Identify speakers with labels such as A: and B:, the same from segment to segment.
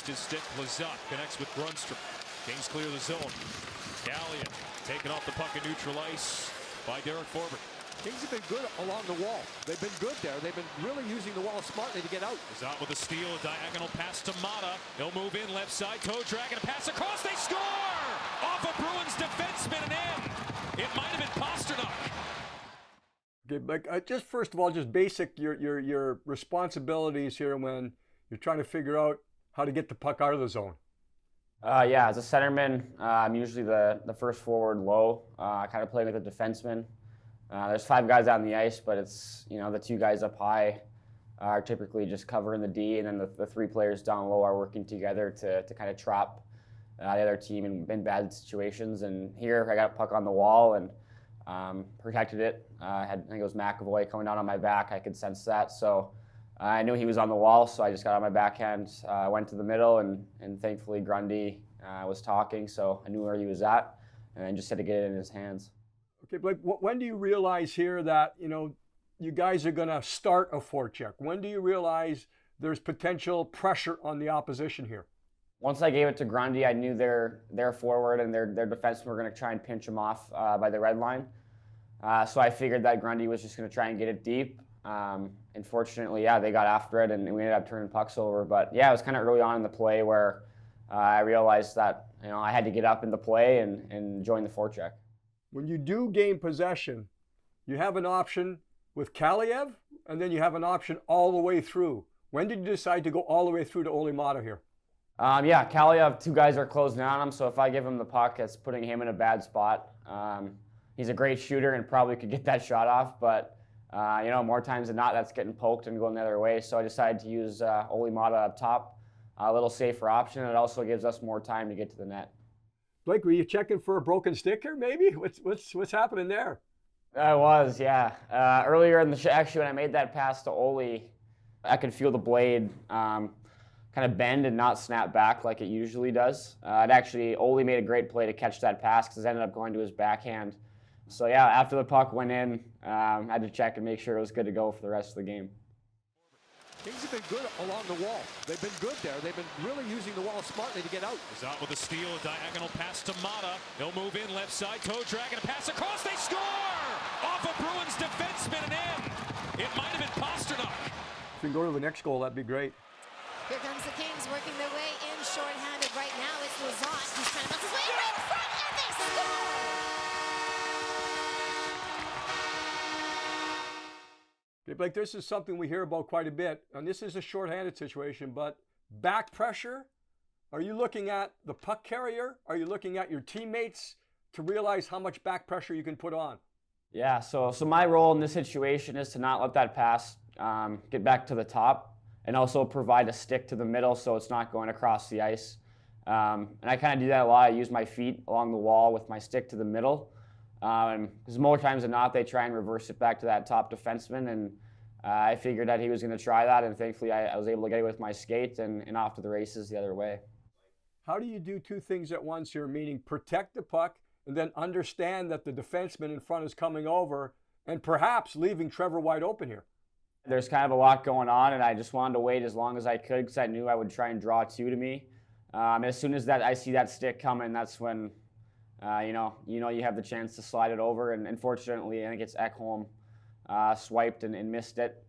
A: Lost his stick. Lizotte connects with Grundstrom. Kings clear the zone. Gallion taken off the puck in neutral ice by Derek Forbert.
B: Kings have been good along the wall. They've been good there. They've been really using the wall smartly to get out.
A: Lizotte with a steal, a diagonal pass to Mata. He'll move in left side, toe drag, and a pass across. They score! Off a Bruins defenseman and in. It might have been Pasternak.
C: Okay, but just first of all, just basic your responsibilities here when you're trying to figure out how to get the puck out of the zone.
D: Yeah, as a centerman, I'm usually the first forward low, kind of playing with the defenseman. There's 5 guys on the ice, but it's, the 2 guys up high are typically just covering the D, and then the 3 players down low are working together to kind of trap the other team in bad situations. And here I got a puck on the wall and protected it. I think it was McAvoy coming down on my back. I could sense that, so I knew he was on the wall, so I just got on my backhand, went to the middle, and thankfully Grundy was talking, so I knew where he was at, and then just had to get it in his hands.
C: Okay, Blake, when do you realize here that, you guys are going to start a forecheck? When do you realize there's potential pressure on the opposition here?
D: Once I gave it to Grundy, I knew their forward and their defensemen were going to try and pinch him off by the red line. So I figured that Grundy was just going to try and get it deep. Unfortunately, they got after it, and we ended up turning pucks over. But yeah, it was kind of early on in the play where I realized that I had to get up in the play and join the forecheck.
C: When you do gain possession, you have an option with Kaliev, and then you have an option all the way through. When did you decide to go all the way through to Olli Mata here?
D: Yeah, Kaliev, 2 guys are closing in on him, so if I give him the puck, it's putting him in a bad spot. He's a great shooter and probably could get that shot off, but more times than not, that's getting poked and going the other way. So I decided to use Olli Mata up top, a little safer option. It also gives us more time to get to the net.
C: Blake, were you checking for a broken stick here, maybe? What's happening there?
D: I was, yeah. Earlier in the actually, when I made that pass to Olli, I could feel the blade kind of bend and not snap back like it usually does. Olli made a great play to catch that pass because it ended up going to his backhand. So yeah, after the puck went in, I had to check and make sure it was good to go for the rest of the game.
B: Kings have been good along the wall. They've been good there. They've been really using the wall smartly to get out.
A: Lizotte with a steal, a diagonal pass to Mata. He'll move in left side, toe drag, and a pass across. They score! Off a Bruins defenseman and in. It might have been Pasternak.
C: If you can go to the next goal, that'd be great.
E: Here comes the Kings working their way in shorthanded right now. It's Lizotte. He's trying to bounce his way right in front, and they score!
C: Okay, Blake, this is something we hear about quite a bit, and this is a shorthanded situation, but back pressure, are you looking at the puck carrier? Are you looking at your teammates to realize how much back pressure you can put on?
D: Yeah, so my role in this situation is to not let that pass get back to the top, and also provide a stick to the middle so it's not going across the ice. And I kind of do that a lot. I use my feet along the wall with my stick to the middle. Because more times than not, they try and reverse it back to that top defenseman, and I figured that he was going to try that, and thankfully I was able to get it with my skate and off to the races the other way.
C: How do you do 2 things at once here, meaning protect the puck and then understand that the defenseman in front is coming over and perhaps leaving Trevor wide open here?
D: There's kind of a lot going on, and I just wanted to wait as long as I could because I knew I would try and draw 2 to me. As soon as I see that stick coming, that's when you have the chance to slide it over, and unfortunately, I think it's Ekholm swiped and missed it.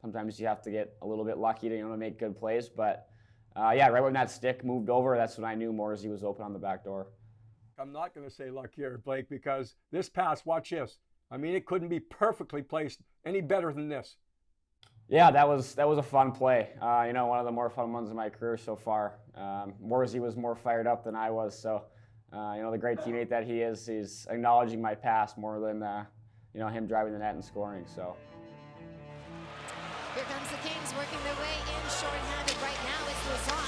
D: Sometimes you have to get a little bit lucky to make good plays, but right when that stick moved over, that's when I knew Morrissey was open on the back door.
C: I'm not going to say luck here, Blake, because this pass, watch this. I mean, it couldn't be perfectly placed any better than this.
D: Yeah, that was a fun play. One of the more fun ones in my career so far. Morrissey was more fired up than I was, so. The great teammate that he is, he's acknowledging my pass more than, him driving the net and scoring, so.
E: Here comes the Kings working their way in shorthanded right now. It's Lizotte.